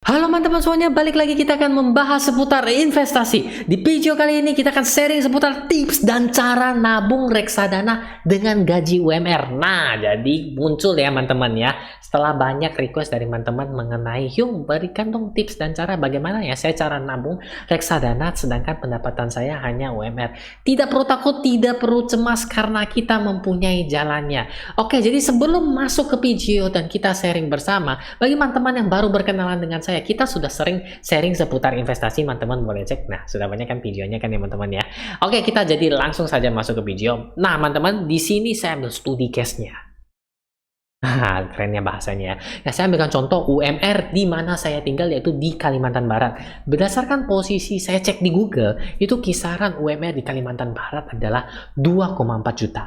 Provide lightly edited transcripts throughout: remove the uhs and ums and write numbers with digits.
Halo teman-teman semuanya, balik lagi kita akan membahas seputar investasi. Di video kali ini kita akan sharing seputar tips dan cara nabung reksadana dengan gaji UMR. Nah, jadi muncul ya teman-teman ya, setelah banyak request dari teman-teman mengenai, yuk berikan dong tips dan cara bagaimana ya saya cara nabung reksadana sedangkan pendapatan saya hanya UMR. Tidak perlu takut, tidak perlu cemas karena kita mempunyai jalannya. Oke, jadi sebelum masuk ke video dan kita sharing bersama, bagi teman-teman yang baru berkenalan dengan saya, kita sudah sering sharing seputar investasi, teman-teman boleh cek. Nah, sudah banyak kan videonya kan ya teman-teman ya. Oke, kita jadi langsung saja masuk ke video. Nah, teman-teman, di sini saya ambil studi case-nya. Nah, kerennya bahasanya. Ya, saya ambilkan contoh UMR di mana saya tinggal, yaitu di Kalimantan Barat. Berdasarkan posisi saya cek di Google, itu kisaran UMR di Kalimantan Barat adalah 2,4 juta.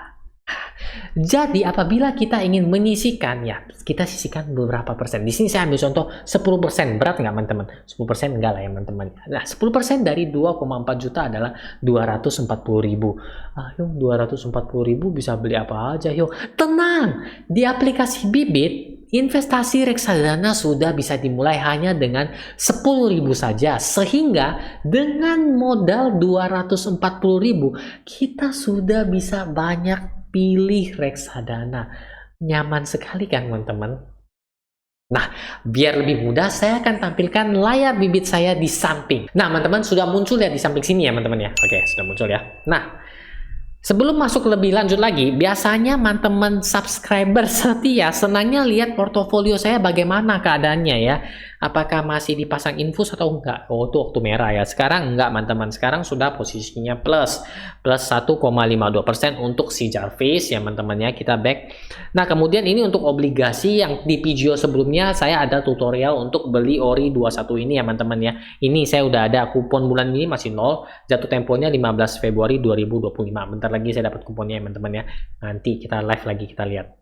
Jadi apabila kita ingin menyisihkan, ya kita sisihkan beberapa persen. Di sini saya ambil contoh 10%. Berat nggak teman-teman? 10% enggak lah ya teman-teman. Nah, 10% dari 2,4 juta adalah 240.000. Ayo 240.000 bisa beli apa aja yuk. Tenang, di aplikasi Bibit investasi reksadana sudah bisa dimulai hanya dengan 10.000 saja, sehingga dengan modal 240.000 kita sudah bisa banyak pilih reksadana. Nyaman sekali kan teman-teman? Nah, biar lebih mudah saya akan tampilkan layar Bibit saya di samping. Nah, teman-teman sudah muncul ya di samping sini ya teman-teman ya. Oke, sudah muncul ya. Nah, sebelum masuk lebih lanjut lagi, biasanya teman-teman subscriber setia senangnya lihat portofolio saya bagaimana keadaannya ya. Apakah masih dipasang infus atau enggak? Oh, itu waktu merah ya. Sekarang enggak, teman-teman. Sekarang sudah posisinya plus 1,52% untuk si Jarvis ya, teman-teman ya. Kita back. Nah, kemudian ini untuk obligasi yang di video sebelumnya saya ada tutorial untuk beli ORI 21 ini ya, teman-teman ya. Ini saya udah ada kupon bulan ini masih 0, jatuh temponya 15 Februari 2025. Bentar lagi saya dapat kuponnya ya, teman-teman ya. Nanti kita live lagi, kita lihat.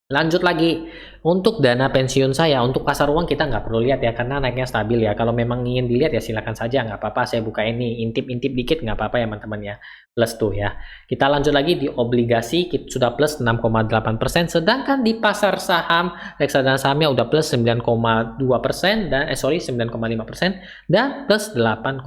Lanjut lagi, untuk dana pensiun saya, untuk pasar uang kita nggak perlu lihat ya, karena naiknya stabil ya. Kalau memang ingin dilihat ya silakan saja, nggak apa-apa. Saya buka ini, intip-intip dikit nggak apa-apa ya teman-teman ya. Plus tuh ya. Kita lanjut lagi di obligasi, kita sudah plus 6,8%. Sedangkan di pasar saham, reksadana sahamnya udah plus 9,2% dan 9,5% dan plus 8,11%.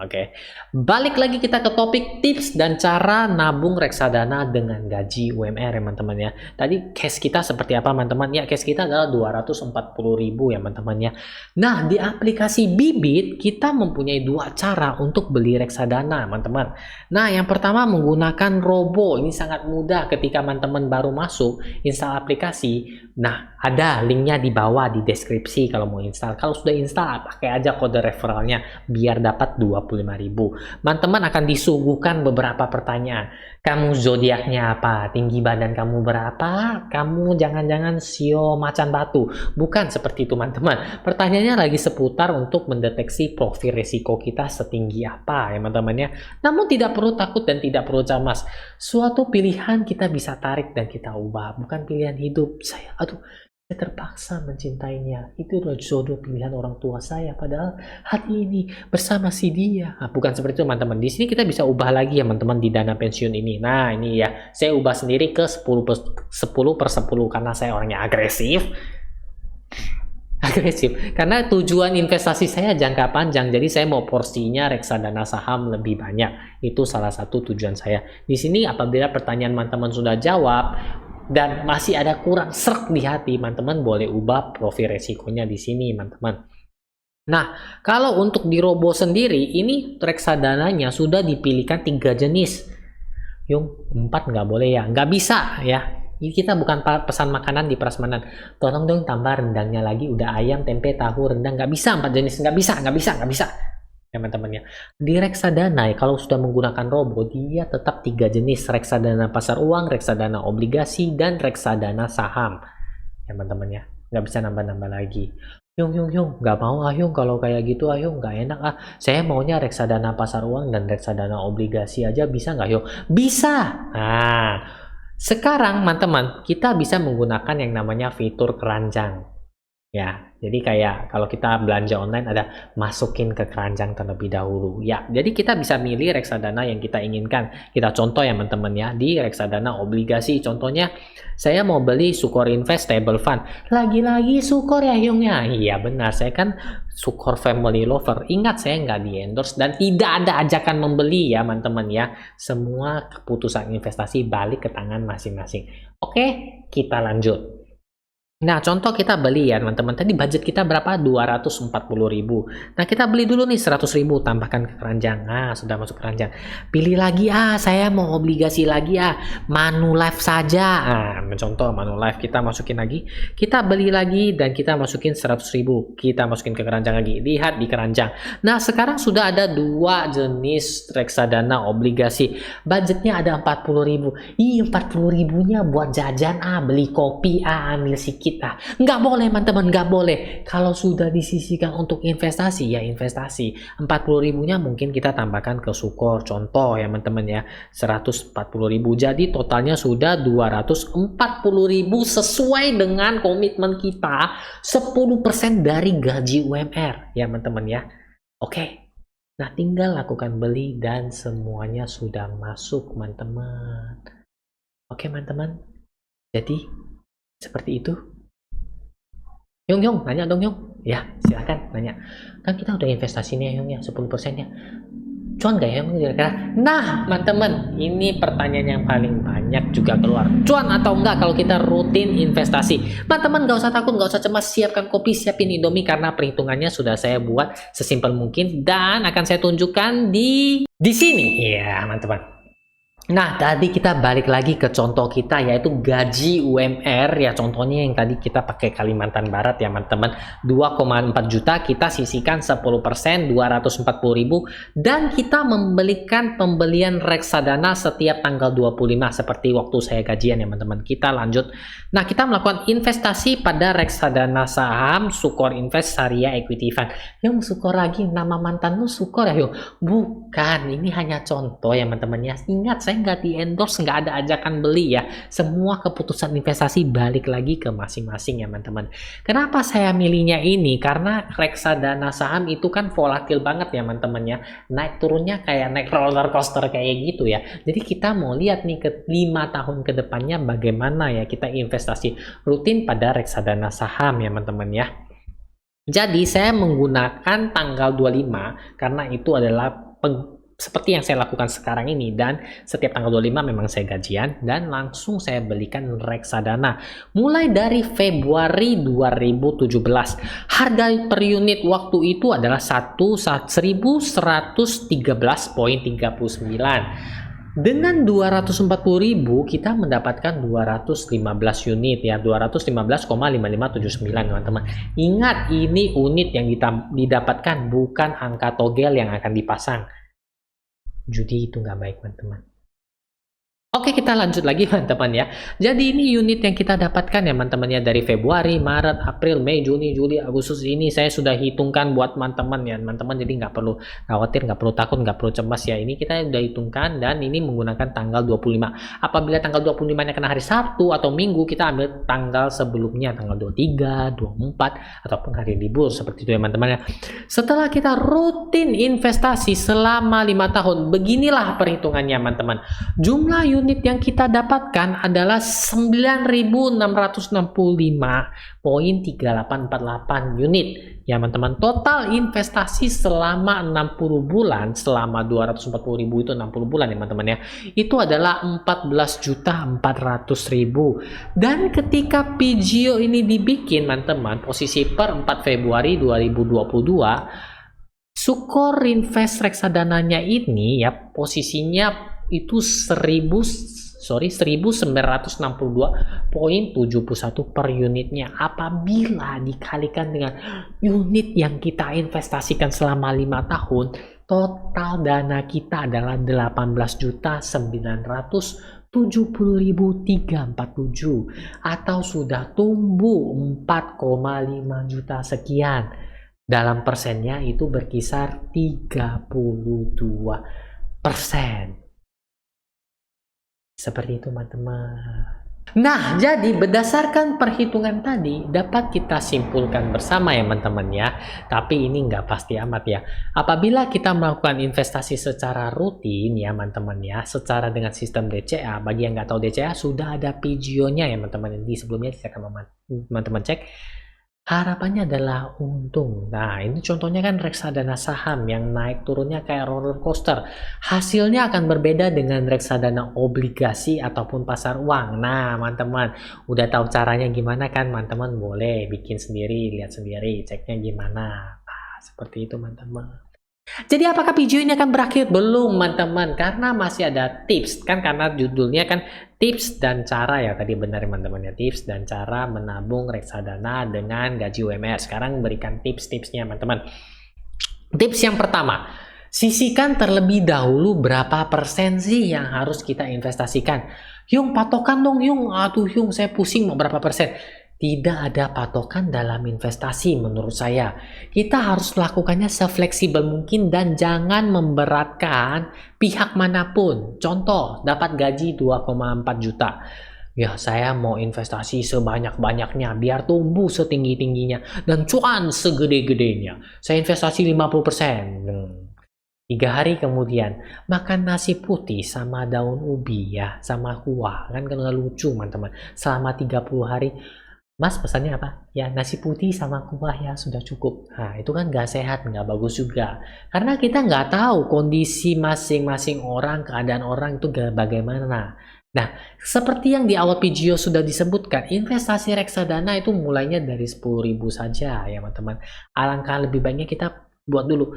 Oke. Balik lagi kita ke topik tips dan cara nabung reksadana dengan gaji UMR ya teman-teman ya. Tadi cash kita seperti apa teman-teman? Ya, cash kita adalah 240.000 ya teman-teman ya. Nah, di aplikasi Bibit kita mempunyai dua cara untuk beli reksadana teman-teman. Nah, yang pertama menggunakan Robo. Ini sangat mudah ketika teman-teman baru masuk install aplikasi. Nah, ada linknya di bawah di deskripsi kalau mau install. Kalau sudah install, pakai aja kode referralnya biar dapat 25.000. Teman-teman akan disuguhkan beberapa pertanyaan. Kamu zodiaknya apa? Tinggi badan kamu berapa? Kamu jangan-jangan sio macan batu? Bukan seperti itu teman-teman. Pertanyaannya lagi seputar untuk mendeteksi profil risiko kita setinggi apa ya teman-teman ya. Namun tidak perlu takut dan tidak perlu cemas. Suatu pilihan kita bisa tarik dan kita ubah, bukan pilihan hidup. Saya terpaksa mencintainya. Itu adalah jodoh pilihan orang tua saya. Padahal hati ini bersama si dia. Nah, bukan seperti itu teman-teman. Di sini kita bisa ubah lagi ya teman-teman di dana pensiun ini. Nah, ini ya. Saya ubah sendiri ke 10/10 karena saya orangnya agresif. Karena tujuan investasi saya jangka panjang, jadi saya mau porsinya reksadana saham lebih banyak. Itu salah satu tujuan saya. Di sini apabila pertanyaan teman-teman sudah jawab dan masih ada kurang serk di hati, teman-teman boleh ubah profil resikonya di sini teman-teman. Nah, kalau untuk di Robo sendiri, ini reksadananya sudah dipilihkan 3 jenis. Yung 4 nggak boleh ya, nggak bisa ya. Ini kita bukan pesan makanan di prasmanan. Tolong dong tambah rendangnya lagi, udah ayam, tempe, tahu, rendang. Nggak bisa 4 jenis, nggak bisa. Teman-teman ya. Di reksadana ya, kalau sudah menggunakan Robo, dia tetap 3 jenis. Reksadana pasar uang, reksadana obligasi, dan reksadana saham. Teman-teman ya. Nggak bisa nambah-nambah lagi. Yung, nggak mau Yung kalau kayak gitu Yung, nggak enak saya maunya reksadana pasar uang dan reksadana obligasi aja, bisa nggak Yung? Bisa. Nah, sekarang teman-teman kita bisa menggunakan yang namanya fitur keranjang. Ya, jadi kayak kalau kita belanja online ada masukin ke keranjang terlebih dahulu. Ya, jadi kita bisa milih reksadana yang kita inginkan. Kita contoh ya teman-teman ya, di reksadana obligasi. Contohnya, saya mau beli Sukor Invest Stable Fund. Lagi-lagi Sukor ya Hyung ya? Iya benar, saya kan Sukor Family Lover. Ingat saya nggak di endorse dan tidak ada ajakan membeli ya teman-teman ya. Semua keputusan investasi balik ke tangan masing-masing. Oke, kita lanjut. Nah, contoh kita beli ya teman-teman. Tadi budget kita berapa? 240.000. Nah, kita beli dulu nih 100.000, tambahkan ke keranjang. Nah, sudah masuk keranjang. Pilih lagi, saya mau obligasi lagi Manulife saja. Nah, contoh Manulife kita masukin lagi. Kita beli lagi dan kita masukin 100.000. Kita masukin ke keranjang lagi. Lihat di keranjang. Nah, sekarang sudah ada dua jenis reksadana obligasi. Budgetnya ada 40.000. 40.000-nya buat jajan beli kopi ambil sedikit nggak boleh teman-teman, nggak boleh. Kalau sudah disisihkan untuk investasi ya investasi. 40.000-nya mungkin kita tambahkan ke Sukor, contoh ya teman-teman ya, 140.000. Jadi totalnya sudah 240.000 sesuai dengan komitmen kita 10% dari gaji UMR ya teman-teman ya. Oke, nah tinggal lakukan beli dan semuanya sudah masuk teman-teman. Oke teman-teman, jadi seperti itu. Yung, nanya dong Yung. Ya, silakan nanya. Kan kita udah investasi nih Yung ya, 10% ya. Cuan gak ya Yung kira-kira? Nah, teman-teman, ini pertanyaan yang paling banyak juga keluar. Cuan atau enggak kalau kita rutin investasi? Teman-teman gak usah takut, gak usah cemas. Siapkan kopi, siapin Indomie karena perhitungannya sudah saya buat sesimpel mungkin dan akan saya tunjukkan di sini. Ya, teman-teman. Nah, tadi kita balik lagi ke contoh kita yaitu gaji UMR ya, contohnya yang tadi kita pakai Kalimantan Barat ya teman-teman, 2,4 juta kita sisihkan 10%, 240.000 dan kita membelikan pembelian reksadana setiap tanggal 25 seperti waktu saya gajian ya teman-teman. Kita lanjut. Nah, kita melakukan investasi pada reksadana saham Sukor Invest Syariah Equity Fund. Yung Sukor lagi, nama mantanmu Sukor ya Yung? Bukan, ini hanya contoh ya teman-teman ya. Ingat, saya nggak di endorse, nggak ada ajakan beli ya. Semua keputusan investasi balik lagi ke masing-masing ya teman-teman. Kenapa saya milihnya ini? Karena reksadana saham itu kan volatil banget ya teman-teman ya. Naik turunnya kayak naik roller coaster kayak gitu ya. Jadi kita mau lihat nih ke 5 tahun ke depannya bagaimana ya kita investasi rutin pada reksadana saham ya teman-teman ya. Jadi saya menggunakan tanggal 25 karena itu adalah seperti yang saya lakukan sekarang ini, dan setiap tanggal 25 memang saya gajian dan langsung saya belikan reksadana mulai dari Februari 2017. Harga per unit waktu itu adalah 1113.39. Dengan 240.000 kita mendapatkan 215 unit ya, 215,5579 teman-teman. Ingat, ini unit yang didapatkan, bukan angka togel yang akan dipasang. Judi itu nggak baik teman-teman. Oke, kita lanjut lagi teman-teman ya. Jadi ini unit yang kita dapatkan ya teman-teman ya, dari Februari, Maret, April, Mei, Juni, Juli, Agustus. Ini saya sudah hitungkan buat teman-teman ya teman-teman. Jadi nggak perlu khawatir, nggak perlu takut, nggak perlu cemas ya. Ini kita udah hitungkan dan ini menggunakan tanggal 25. Apabila tanggal 25-nya kena hari Sabtu atau Minggu, kita ambil tanggal sebelumnya, tanggal 23, 24 ataupun hari libur seperti itu ya teman-teman ya. Setelah kita rutin investasi selama 5 tahun, beginilah perhitungannya teman-teman. Jumlah unit yang kita dapatkan adalah 9.665,3848 unit ya teman-teman. Total investasi selama 60 bulan, selama 240.000 itu 60 bulan ya teman-teman ya, itu adalah 14.400.000. Dan ketika PGO ini dibikin teman-teman, posisi per 4 Februari 2022, Sukor Invest reksadananya ini ya posisinya itu 1962,71 per unitnya. Apabila dikalikan dengan unit yang kita investasikan selama 5 tahun, total dana kita adalah 18.970.347 atau sudah tumbuh 4,5 juta sekian. Dalam persennya itu berkisar 32%. Seperti itu teman-teman. Nah, jadi berdasarkan perhitungan tadi dapat kita simpulkan bersama ya teman-teman ya. Tapi ini nggak pasti amat ya. Apabila kita melakukan investasi secara rutin ya teman-teman ya, secara dengan sistem DCA, bagi yang nggak tahu DCA sudah ada video-nya ya teman-teman. Di sebelumnya saya akan teman-teman cek. Harapannya adalah untung. Nah, ini contohnya kan reksadana saham yang naik turunnya kayak roller coaster. Hasilnya akan berbeda dengan reksadana obligasi ataupun pasar uang. Nah, teman-teman, udah tahu caranya gimana kan, teman-teman? Boleh bikin sendiri, lihat sendiri, ceknya gimana. Nah, seperti itu, teman-teman. Jadi apakah video ini akan berakhir? Belum teman-teman, karena masih ada tips kan, karena judulnya kan tips dan cara ya, tadi benar teman-teman ya, tips dan cara menabung reksadana dengan gaji UMR. Sekarang berikan tips-tipsnya teman-teman. Tips yang pertama, sisihkan terlebih dahulu berapa persen sih yang harus kita investasikan. Yung patokan dong Yung, aduh Yung saya pusing mau berapa persen. Tidak ada patokan dalam investasi menurut saya. Kita harus lakukannya sefleksibel mungkin dan jangan memberatkan pihak manapun. Contoh, dapat gaji 2,4 juta. Ya, saya mau investasi sebanyak-banyaknya biar tumbuh setinggi-tingginya dan cuan segede-gedenya. Saya investasi 50%. 3 hari kemudian makan nasi putih sama daun ubi ya, sama kuah. Kan nggak lucu teman-teman. Selama 30 hari Mas pesannya apa? Ya nasi putih sama kuah ya sudah cukup. Nah itu kan nggak sehat, nggak bagus juga. Karena kita nggak tahu kondisi masing-masing orang, keadaan orang itu bagaimana. Nah seperti yang di awal video sudah disebutkan, investasi reksadana itu mulainya dari 10.000 saja ya teman-teman. Alangkah lebih baiknya kita buat dulu.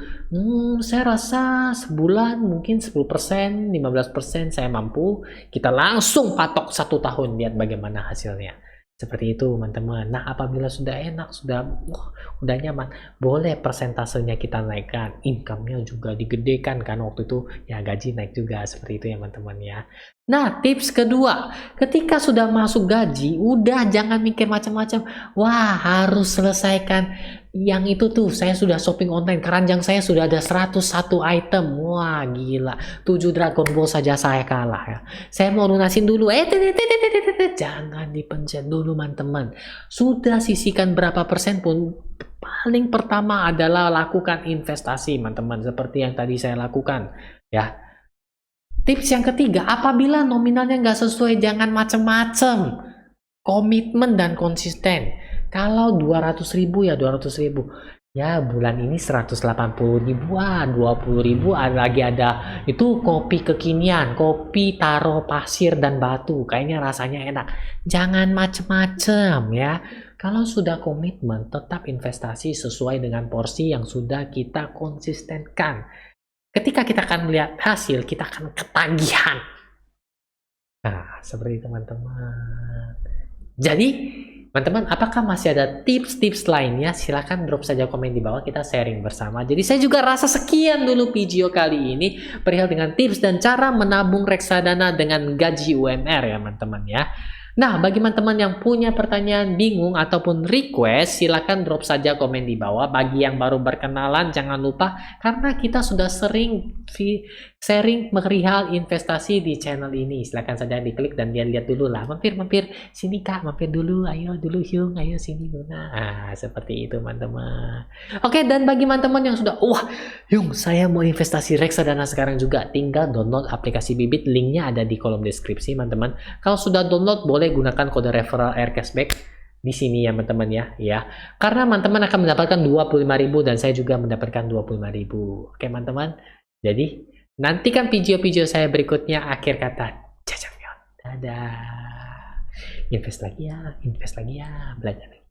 Saya rasa sebulan mungkin 10%, 15% saya mampu. Kita langsung patok 1 tahun lihat bagaimana hasilnya. Seperti itu teman-teman. Nah apabila sudah enak, udah nyaman, boleh persentasenya kita naikkan, income-nya juga digedekan kan, waktu itu ya gaji naik juga, seperti itu ya teman-teman ya. Nah tips kedua, ketika sudah masuk gaji, udah jangan mikir macam-macam. Wah harus selesaikan yang itu tuh, saya sudah shopping online, keranjang saya sudah ada 101 item. Wah gila, 7 Dragon Ball saja saya kalah ya. Saya mau lunasin dulu, jangan dipencet dulu teman-teman. Sudah sisihkan berapa persen pun, paling pertama adalah lakukan investasi teman-teman, seperti yang tadi saya lakukan ya. Tips yang ketiga, apabila nominalnya nggak sesuai, jangan macem-macem. Komitmen dan konsisten. Kalau 200.000 ya 200.000. Ya bulan ini 180.000, 20.000 lagi ada itu kopi kekinian, kopi taro pasir dan batu, kayaknya rasanya enak. Jangan macem-macem ya. Kalau sudah komitmen, tetap investasi sesuai dengan porsi yang sudah kita konsistenkan. Ketika kita akan melihat hasil, kita akan ketagihan. Nah, seperti teman-teman. Jadi, teman-teman, apakah masih ada tips-tips lainnya? Silahkan drop saja komen di bawah, kita sharing bersama. Jadi saya juga rasa sekian dulu video kali ini perihal dengan tips dan cara menabung reksadana dengan gaji UMR ya teman-teman ya. Nah, bagi teman-teman yang punya pertanyaan, bingung, ataupun request, silahkan drop saja komen di bawah. Bagi yang baru berkenalan, jangan lupa, karena kita sudah sering sharing perihal investasi di channel ini. Silahkan saja diklik dan lihat dulu lah. Mampir, sini kak, mampir dulu, ayo dulu Hyung, ayo sini Luna. Seperti itu teman-teman. Oke, dan bagi teman-teman yang sudah, wah Hyung, saya mau investasi reksadana sekarang juga, tinggal download aplikasi Bibit, linknya ada di kolom deskripsi teman-teman. Kalau sudah download, boleh gunakan kode referral air cashback di sini ya teman-teman ya. Karena teman-teman akan mendapatkan 25.000 dan saya juga mendapatkan 25.000. Oke teman-teman. Jadi nantikan video-video saya berikutnya. Akhir kata, jajangmyeon. Dadah. Invest lagi ya, belajar.